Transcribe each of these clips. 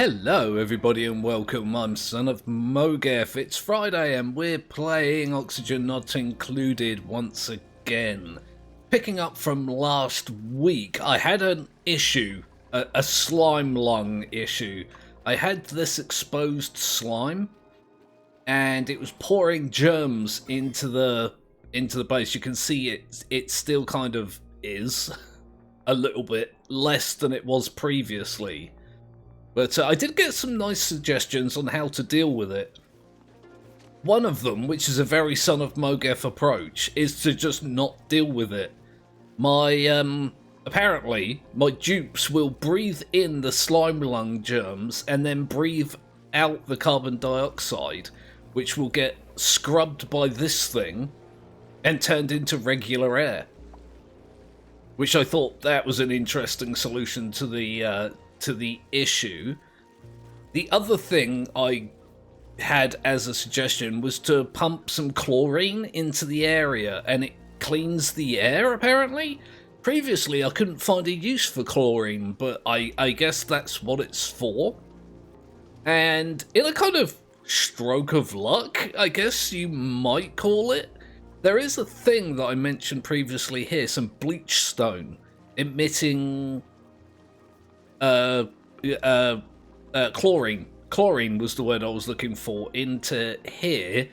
Hello everybody and welcome, I'm SonOfMowgef. It's Friday and we're playing Oxygen Not Included once again. Picking up from last week, I had an issue, a slime lung issue. I had this exposed slime and it was pouring germs into the base. You can see it still kind of is a little bit less than it was previously. But I did get some nice suggestions on how to deal with it. One of them, which is a very SonOfMowgef approach, is to just not deal with it. Apparently, my dupes will breathe in the slime lung germs and then breathe out the carbon dioxide, which will get scrubbed by this thing and turned into regular air. Which I thought that was an interesting solution to the issue. The other thing I had as a suggestion was to pump some chlorine into the area, and it cleans the air, apparently. Previously I couldn't find a use for chlorine, but I guess that's what it's for. And in a kind of stroke of luck, I guess you might call it, there is a thing that I mentioned previously here, some bleach stone emitting chlorine. Chlorine was the word I was looking for, into here.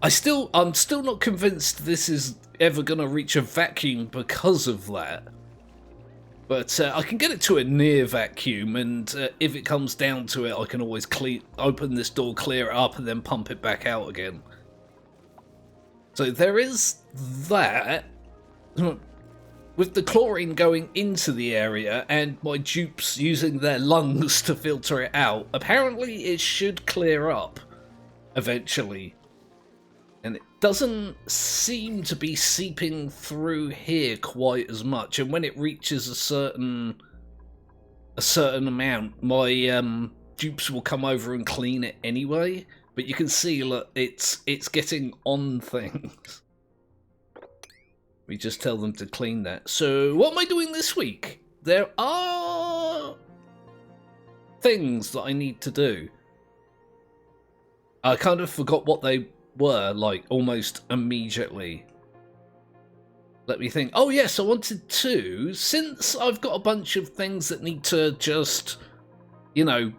I'm still not convinced this is ever gonna reach a vacuum because of that. But I can get it to a near vacuum, and if it comes down to it, I can always open this door, clear it up, and then pump it back out again. So there is that. With the chlorine going into the area and my dupes using their lungs to filter it out, apparently it should clear up eventually. And it doesn't seem to be seeping through here quite as much, and when it reaches a certain amount, my dupes will come over and clean it anyway. But you can see, look, it's getting on things. We just tell them to clean that. So, what am I doing this week? There are things that I need to do. I kind of forgot what they were, like, almost immediately. Let me think. Oh, yes, I wanted to. Since I've got a bunch of things that need to just, you know,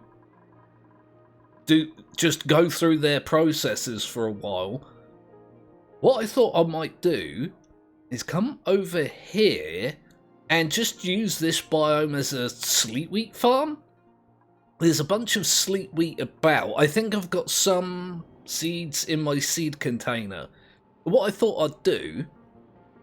just go through their processes for a while, what I thought I might do is come over here and just use this biome as a sleet wheat farm. There's a bunch of sleet wheat about. I think I've got some seeds in my seed container. What I thought I'd do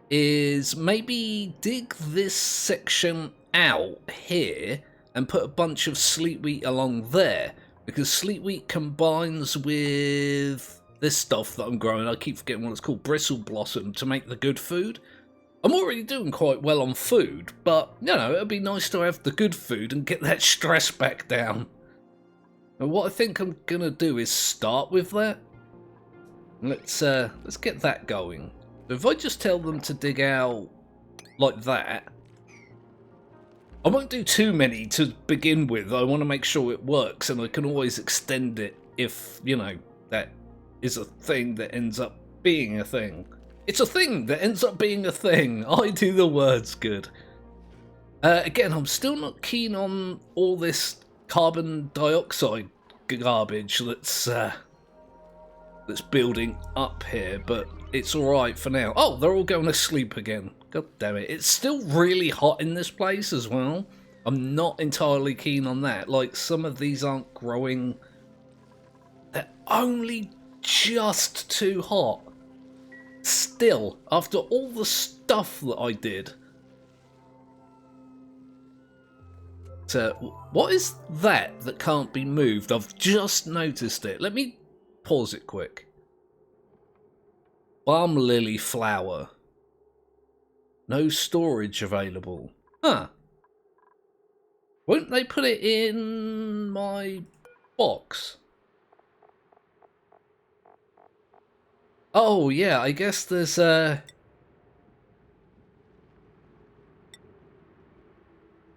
is maybe dig this section out here and put a bunch of sleet wheat along there, because sleet wheat combines with this stuff that I'm growing. I keep forgetting what it's called, bristle blossom, to make the good food. I'm already doing quite well on food, but, you know, it'd be nice to have the good food and get that stress back down. And what I think I'm gonna do is start with that. Let's get that going. If I just tell them to dig out like that, I won't do too many to begin with. I want to make sure it works, and I can always extend it if, you know, that is a thing that ends up being a thing. It's a thing that ends up being a thing. I do the words good. Again, I'm still not keen on all this carbon dioxide garbage that's building up here, but it's alright for now. Oh, they're all going to sleep again. God damn it. It's still really hot in this place as well. I'm not entirely keen on that. Like, some of these aren't growing. They're only just too hot. Still, after all the stuff that I did. So, what is that can't be moved? I've just noticed it. Let me pause it quick. Balm lily flower. No storage available. Huh. Won't they put it in my box? Oh, yeah, I guess there's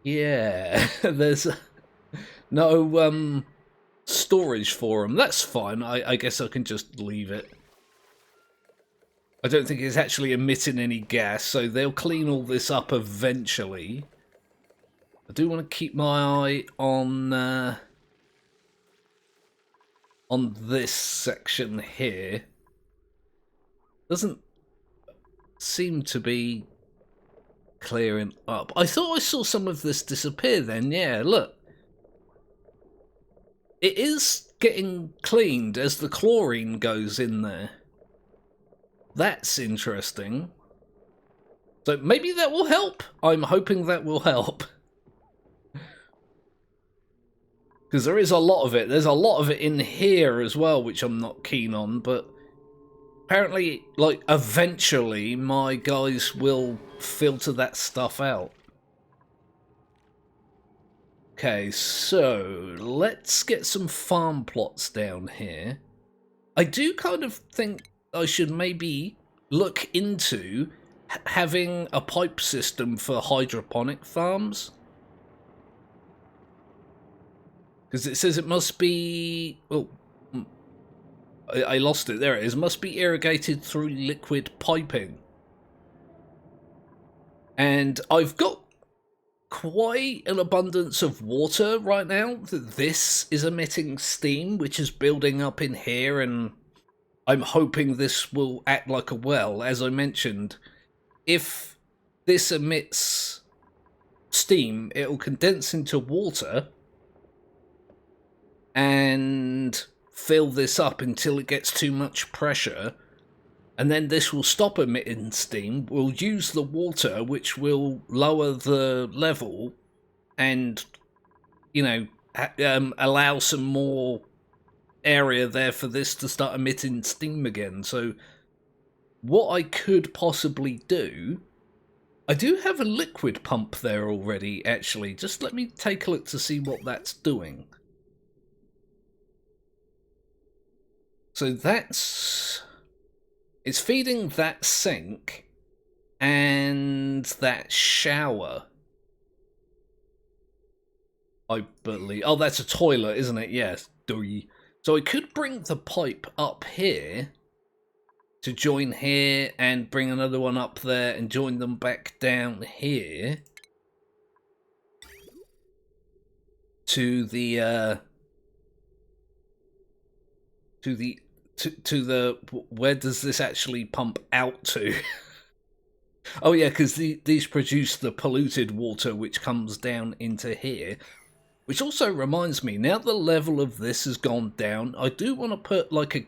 Yeah, there's no storage for them. That's fine. I guess I can just leave it. I don't think it's actually emitting any gas, so they'll clean all this up eventually. I do want to keep my eye on this section here. Doesn't seem to be clearing up. I thought I saw some of this disappear then. Yeah, look. It is getting cleaned as the chlorine goes in there. That's interesting. So maybe that will help. I'm hoping that will help. Because there is a lot of it. There's a lot of it in here as well, which I'm not keen on, but apparently, like, eventually my guys will filter that stuff out. Okay, so let's get some farm plots down here. I do kind of think I should maybe look into having a pipe system for hydroponic farms. Because it says it must be... Oh, I lost it. There it is. Must be irrigated through liquid piping. And I've got quite an abundance of water right now. This is emitting steam, which is building up in here, and I'm hoping this will act like a well. As I mentioned, if this emits steam, it'll condense into water and fill this up until it gets too much pressure, and then this will stop emitting steam. We'll use the water, which will lower the level and, you know, allow some more area there for this to start emitting steam again. So what I could possibly do, I do have a liquid pump there already, actually. Just let me take a look to see what that's doing. So that's... It's feeding that sink and that shower, I believe. Oh, that's a toilet, isn't it? Yes. So I could bring the pipe up here to join here and bring another one up there and join them back down here to the where does this actually pump out to? Oh yeah, because these produce the polluted water which comes down into here. Which also reminds me, now the level of this has gone down, I do want to put like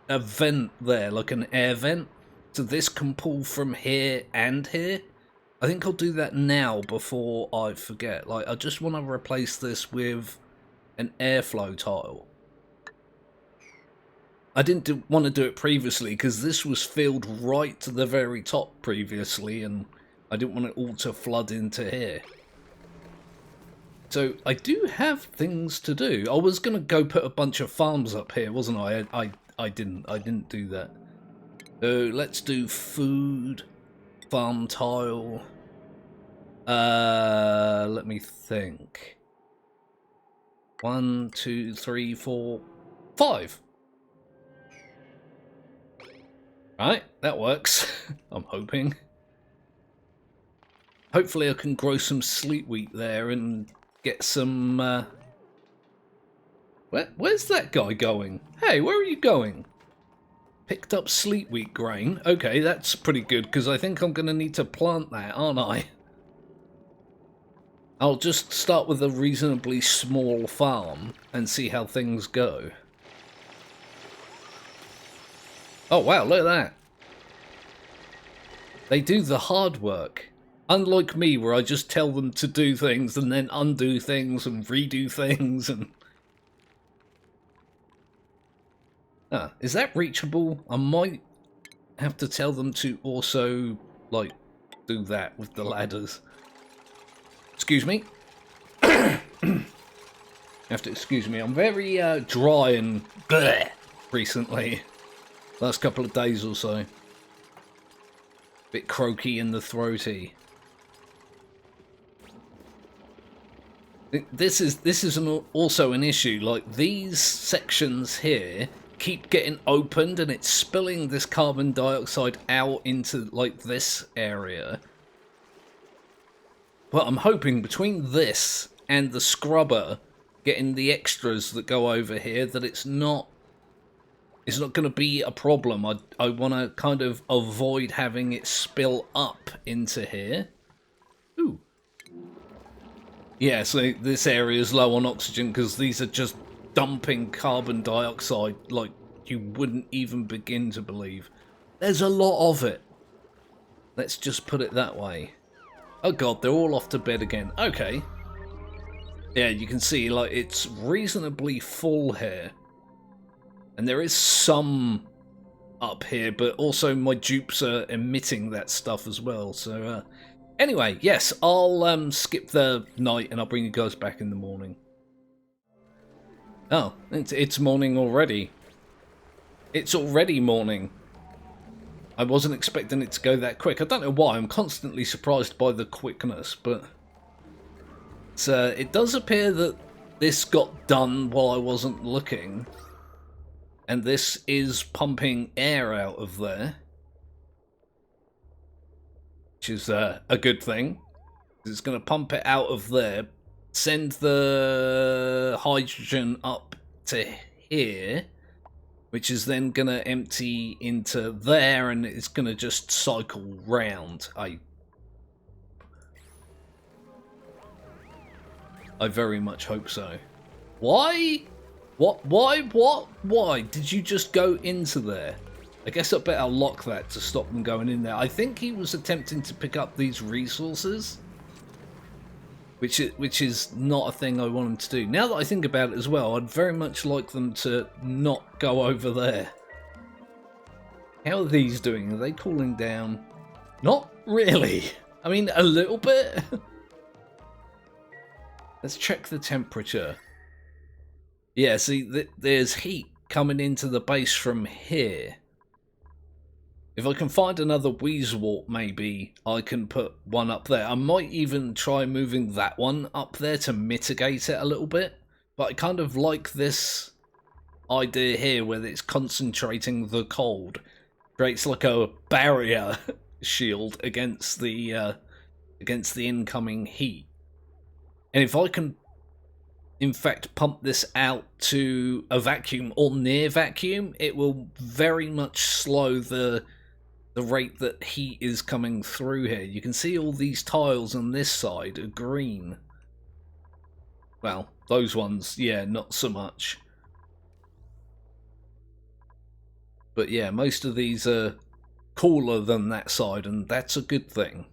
a vent there, like an air vent, so this can pull from here and here. I think I'll do that now before I forget. Like, I just want to replace this with an airflow tile. I didn't want to do it previously because this was filled right to the very top previously, and I didn't want it all to flood into here. So I do have things to do. I was going to go put a bunch of farms up here, wasn't I? I didn't do that. So let's do food, farm tile. Let me think. 1, 2, 3, 4, 5. Right, that works. I'm hoping. Hopefully I can grow some sleet wheat there and get some... Where's that guy going? Hey, where are you going? Picked up sleet wheat grain. Okay, that's pretty good, because I think I'm going to need to plant that, aren't I? I'll just start with a reasonably small farm and see how things go. Oh wow, look at that. They do the hard work. Unlike me, where I just tell them to do things and then undo things and redo things and... Ah, is that reachable? I might have to tell them to also, like, do that with the ladders. Excuse me. You have to excuse me. I'm very dry and bleh recently. Last couple of days or so. Bit croaky in the throaty. This is also an issue. Like, these sections here keep getting opened and it's spilling this carbon dioxide out into, like, this area. But I'm hoping between this and the scrubber getting the extras that go over here that it's not going to be a problem. I want to kind of avoid having it spill up into here. Ooh. Yeah, so this area is low on oxygen because these are just dumping carbon dioxide like you wouldn't even begin to believe. There's a lot of it. Let's just put it that way. Oh god, they're all off to bed again. Okay. Yeah, you can see, like, it's reasonably full here. And there is some up here, but also my dupes are emitting that stuff as well. So, anyway, yes, I'll skip the night and I'll bring you guys back in the morning. Oh, it's morning already. It's already morning. I wasn't expecting it to go that quick. I don't know why. I'm constantly surprised by the quickness, but it does appear that this got done while I wasn't looking. And this is pumping air out of there, which is a good thing. It's going to pump it out of there, send the hydrogen up to here, which is then going to empty into there, and it's going to just cycle round. I very much hope so. Why? What? Why? What? Why did you just go into there? I guess I better lock that to stop them going in there. I think he was attempting to pick up these resources, which is not a thing I want him to do. Now that I think about it as well, I'd very much like them to not go over there. How are these doing? Are they cooling down? Not really. I mean, a little bit. Let's check the temperature. Yeah, see, there's heat coming into the base from here. If I can find another Weezewort, maybe I can put one up there. I might even try moving that one up there to mitigate it a little bit. But I kind of like this idea here where it's concentrating the cold. Creates like a barrier shield against the incoming heat. And if I can, in fact, pump this out to a vacuum or near vacuum, it will very much slow the rate that heat is coming through here. You can see all these tiles on this side are green. Well, those ones, yeah, not so much. But yeah, most of these are cooler than that side, and that's a good thing.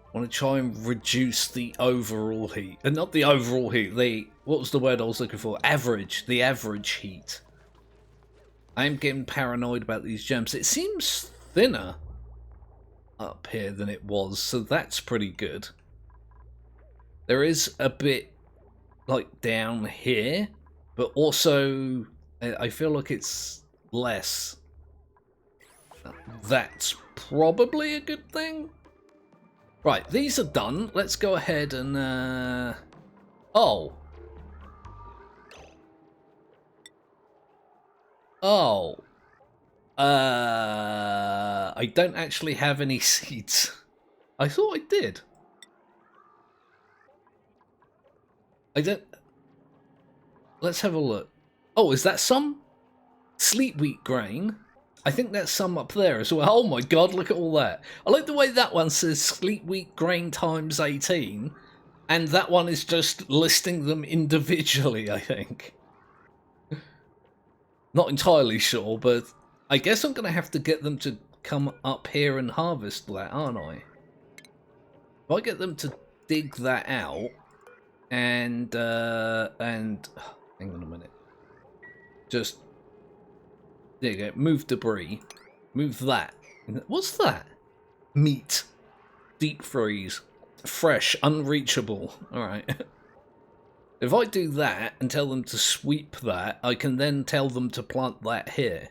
I want to try and reduce the overall heat. Not the overall heat, what was the word I was looking for? The average heat. I am getting paranoid about these gems. It seems thinner up here than it was, so that's pretty good. There is a bit, like, down here, but also I feel like it's less. That's probably a good thing. Right, these are done. Let's go ahead and, Oh. Oh. I don't actually have any seeds. I thought I did. I don't... Let's have a look. Oh, is that some? Sleet wheat grain? I think that's some up there as well. Oh my god, look at all that. I like the way that one says sleet wheat grain times 18, and that one is just listing them individually, I think. Not entirely sure, but I guess I'm going to have to get them to come up here and harvest that, aren't I? If I get them to dig that out, and hang on a minute. Just... There you go, move debris. Move that. What's that? Meat. Deep freeze. Fresh, unreachable. Alright. If I do that and tell them to sweep that, I can then tell them to plant that here.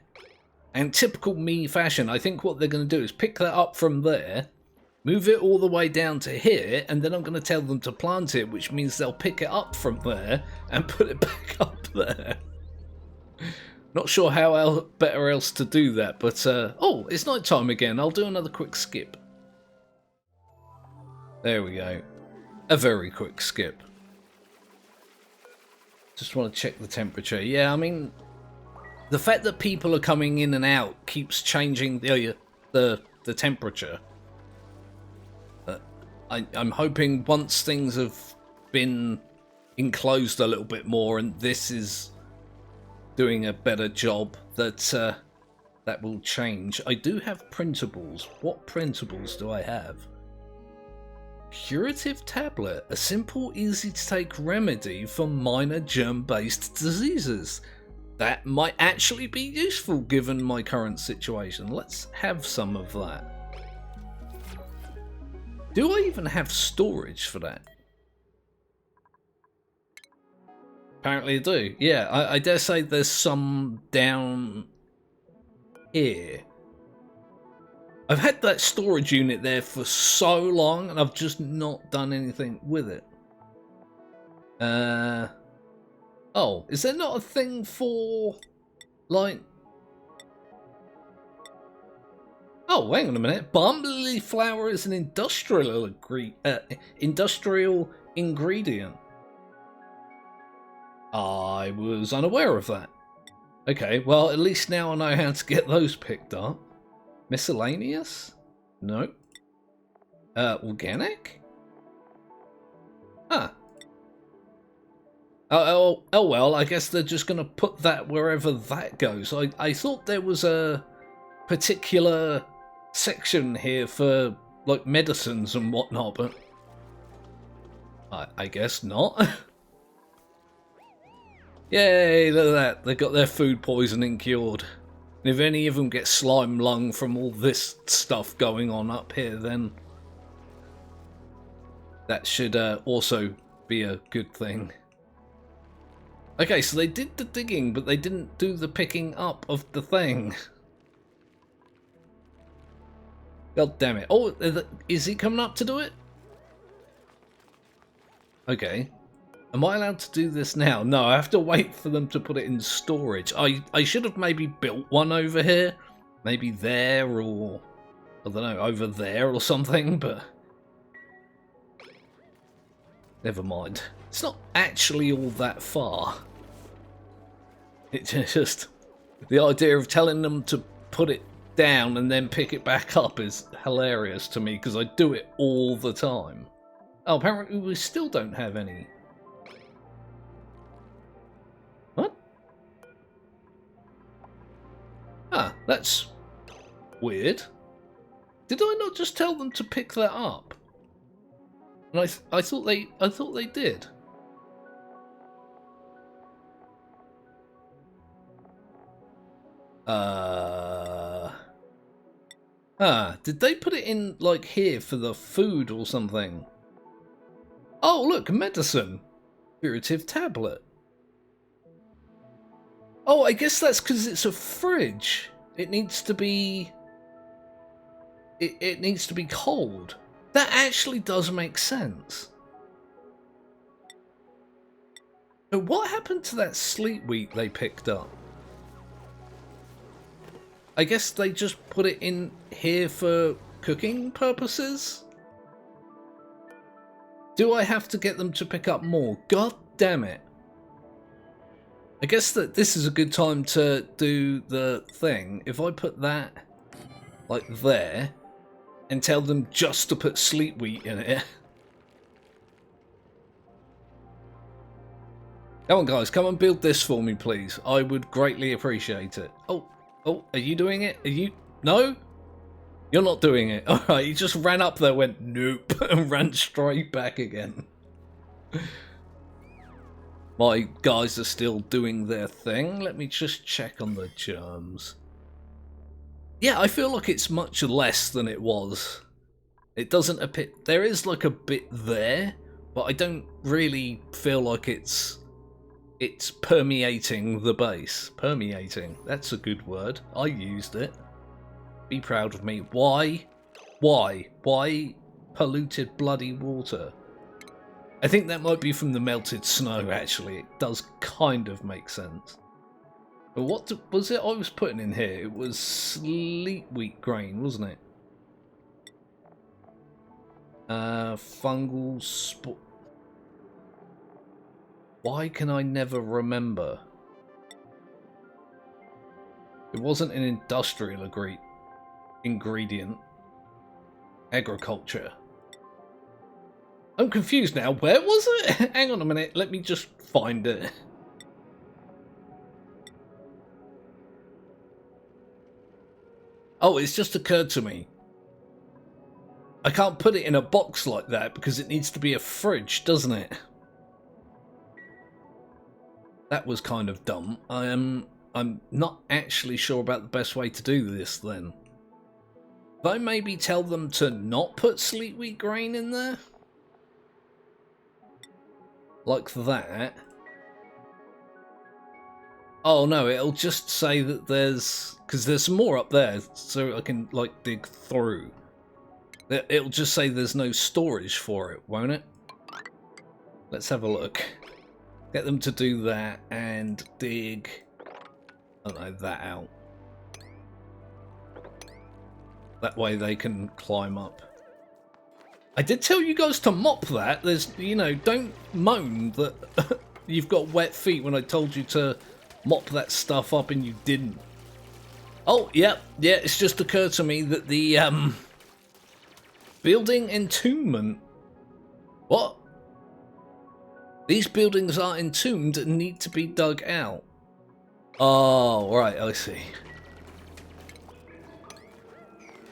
And typical me fashion, I think what they're going to do is pick that up from there, move it all the way down to here, and then I'm going to tell them to plant it, which means they'll pick it up from there and put it back up there. Not sure how better else to do that, but oh, it's night time again. I'll do another quick skip. There we go. A very quick skip. Just want to check the temperature. Yeah, I mean, the fact that people are coming in and out keeps changing the temperature. I'm hoping once things have been enclosed a little bit more and this is doing a better job, that that will change. I do have printables. What printables do I have? Curative tablet, a simple, easy to take remedy for minor germ-based diseases. That might actually be useful given my current situation. Let's have some of that. Do I even have storage for that? Apparently I do. Yeah, I dare say there's some down here. I've had that storage unit there for so long and I've just not done anything with it. Oh, is there not a thing for, like... Oh, hang on a minute. Balm lily flower is an industrial ingredient. I was unaware of that. Okay, well, at least now I know how to get those picked up. Miscellaneous? No. Organic? Huh. Oh, well, I guess they're just going to put that wherever that goes. I thought there was a particular section here for, like, medicines and whatnot, but I guess not. Yay, look at that. They got their food poisoning cured. And if any of them get slime lung from all this stuff going on up here, then that should also be a good thing. Okay, so they did the digging, but they didn't do the picking up of the thing. God damn it. Oh, is he coming up to do it? Okay. Am I allowed to do this now? No, I have to wait for them to put it in storage. I should have maybe built one over here. Maybe there, or I don't know, over there or something, but never mind. It's not actually all that far. It's just the idea of telling them to put it down and then pick it back up is hilarious to me because I do it all the time. Oh, apparently we still don't have any. What? Ah, that's weird. Did I not just tell them to pick that up? And I thought they did. Did they put it in, like, here for the food or something? Oh, look, medicine. Curative tablet. Oh, I guess that's because it's a fridge. It needs to be... It needs to be cold. That actually does make sense. So what happened to that sleet wheat they picked up? I guess they just put it in here for cooking purposes? Do I have to get them to pick up more? God damn it. I guess that this is a good time to do the thing. If I put that, like, there, and tell them just to put sleet wheat in it. Come on, guys, come and build this for me, please. I would greatly appreciate it. Oh, are you doing it? Are you... No? You're not doing it. Alright, you just ran up there, went nope, and ran straight back again. My guys are still doing their thing. Let me just check on the germs. Yeah, I feel like it's much less than it was. It doesn't appear... There is like a bit there, but I don't really feel like it's permeating the base. Permeating. That's a good word. I used it. Be proud of me. Why Why? Why polluted bloody water? I think that might be from the melted snow, actually. It does kind of make sense. But what was it I was putting in here? It was sleet wheat grain, wasn't it? Fungal sport. Why can I never remember? It wasn't an industrial ingredient. Agriculture. I'm confused now. Where was it? Hang on a minute. Let me just find it. Oh, it's just occurred to me. I can't put it in a box like that because it needs to be a fridge, doesn't it? That was kind of dumb. I'm not actually sure about the best way to do this then. If I maybe tell them to not put sleet wheat grain in there? Like that. Oh no, it'll just say that there's... Because there's some more up there, so I can like dig through. It'll just say there's no storage for it, won't it? Let's have a look. Get them to do that and dig... I don't know, that out. That way they can climb up. I did tell you guys to mop that. There's, you know, don't moan that you've got wet feet when I told you to mop that stuff up and you didn't. Oh, yeah, it's just occurred to me that the, building entombment. What? These buildings are entombed and need to be dug out. Oh, right, I see.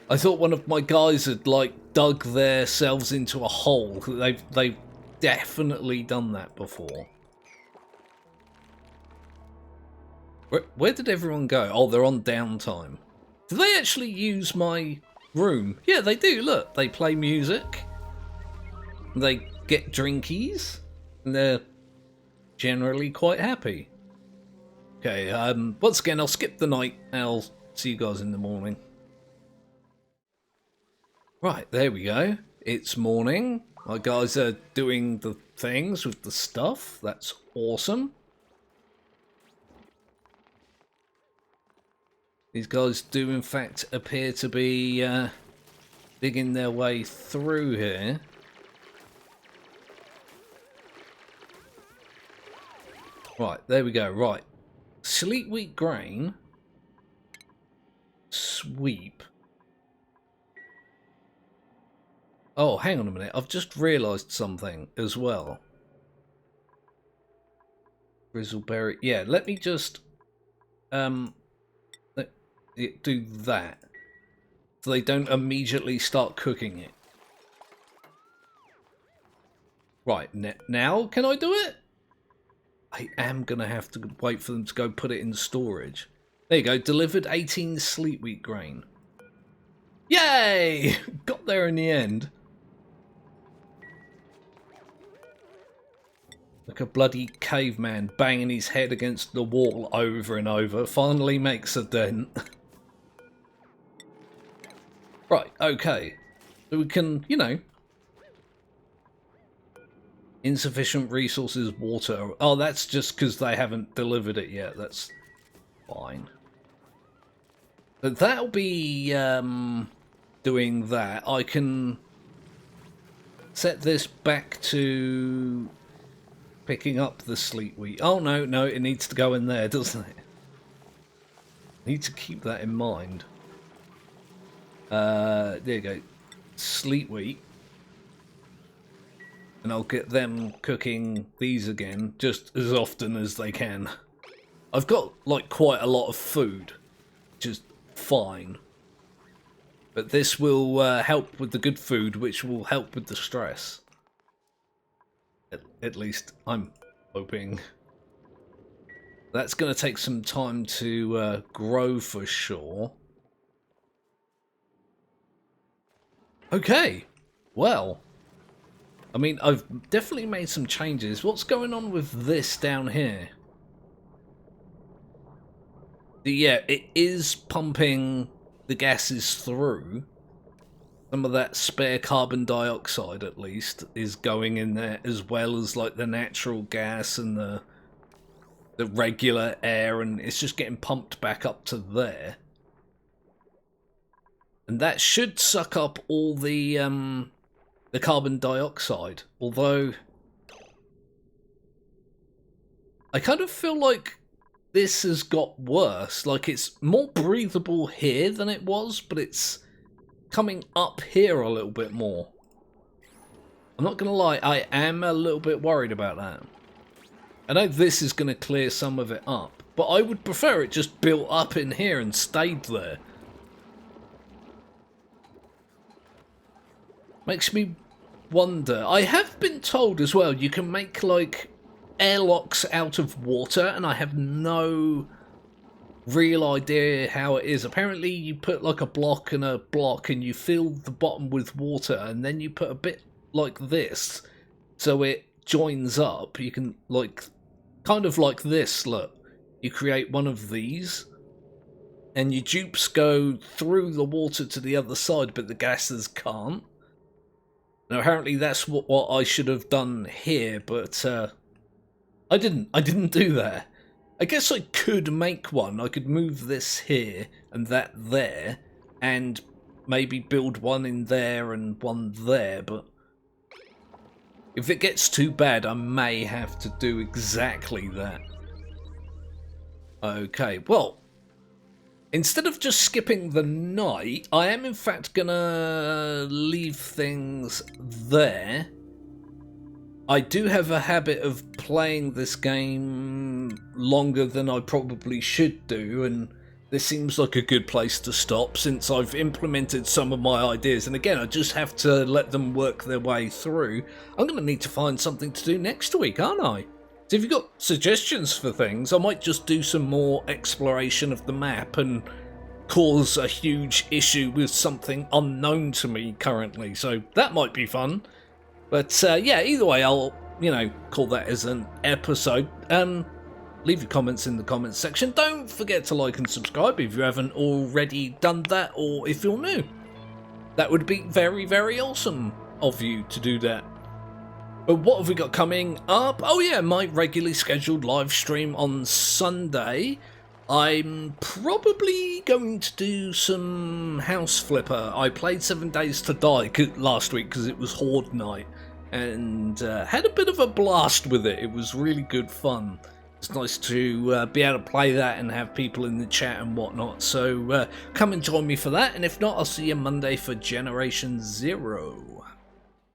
I thought one of my guys had, like, dug themselves into a hole. They've definitely done that before. Where did everyone go? Oh, they're on downtime. Do they actually use my room? Yeah, they do. Look, they play music. They get drinkies. And they're generally quite happy. Okay, once again, I'll skip the night. I'll see you guys in the morning. Right, there we go. It's morning. My guys are doing the things with the stuff. That's awesome. These guys do, in fact, appear to be digging their way through here. Right, there we go. Right. Sleet wheat grain. Sweep. Oh, hang on a minute. I've just realised something as well. Grizzleberry. Yeah, let me just let it do that. So they don't immediately start cooking it. Right, now can I do it? I am going to have to wait for them to go put it in storage. There you go. Delivered 18 sleet wheat grain. Yay! Got there in the end. Like a bloody caveman banging his head against the wall over and over. Finally makes a dent. Right, okay. So we can, you know... Insufficient resources, water. Oh, that's just because they haven't delivered it yet. That's fine. But that'll be doing that. I can set this back to picking up the sleet wheat. Oh, no, it needs to go in there, doesn't it? Need to keep that in mind. There you go. Sleet wheat. And I'll get them cooking these again just as often as they can. I've got like quite a lot of food, which is fine. But this will help with the good food, which will help with the stress. At least I'm hoping. That's going to take some time to grow for sure. Okay, well. I mean, I've definitely made some changes. What's going on with this down here? Yeah, it is pumping the gases through. some of that spare carbon dioxide, at least, is going in there, as well as like the natural gas and the regular air, and it's just getting pumped back up to there. And that should suck up all the carbon dioxide. Although I kind of feel like this has got worse. Like, it's more breathable here than it was, but it's coming up here a little bit more. I'm not going to lie, I am a little bit worried about that. I know this is going to clear some of it up, but I would prefer it just built up in here and stayed there. Makes me wonder. I have been told as well you can make like airlocks out of water, and I have no real idea how it is. Apparently you put like a block and a block and you fill the bottom with water, and then you put a bit like this so it joins up. You can like kind of like this, look. You create one of these and your dupes go through the water to the other side, but the gases can't. Now apparently that's what I should have done here, but I didn't do that. I guess I could make one. I could move this here and that there, and maybe build one in there and one there, but if it gets too bad, I may have to do exactly that. Okay, well, instead of just skipping the night, I am in fact gonna leave things there. I do have a habit of playing this game longer than I probably should do, and this seems like a good place to stop since I've implemented some of my ideas, and again, I just have to let them work their way through. I'm going to need to find something to do next week, aren't I? So if you've got suggestions for things, I might just do some more exploration of the map and cause a huge issue with something unknown to me currently, so that might be fun. But yeah, either way, I'll, call that as an episode. Leave your comments in the comments section. Don't forget to like and subscribe if you haven't already done that, or if you're new. That would be very, very awesome of you to do that. But what have we got coming up? Oh yeah, my regularly scheduled live stream on Sunday. I'm probably going to do some House Flipper. I played 7 Days to Die last week because it was Horde night, and had a bit of a blast with it. It was really good fun. It's nice to be able to play that and have people in the chat and whatnot. So come and join me for that, and if not, I'll see you Monday for Generation Zero.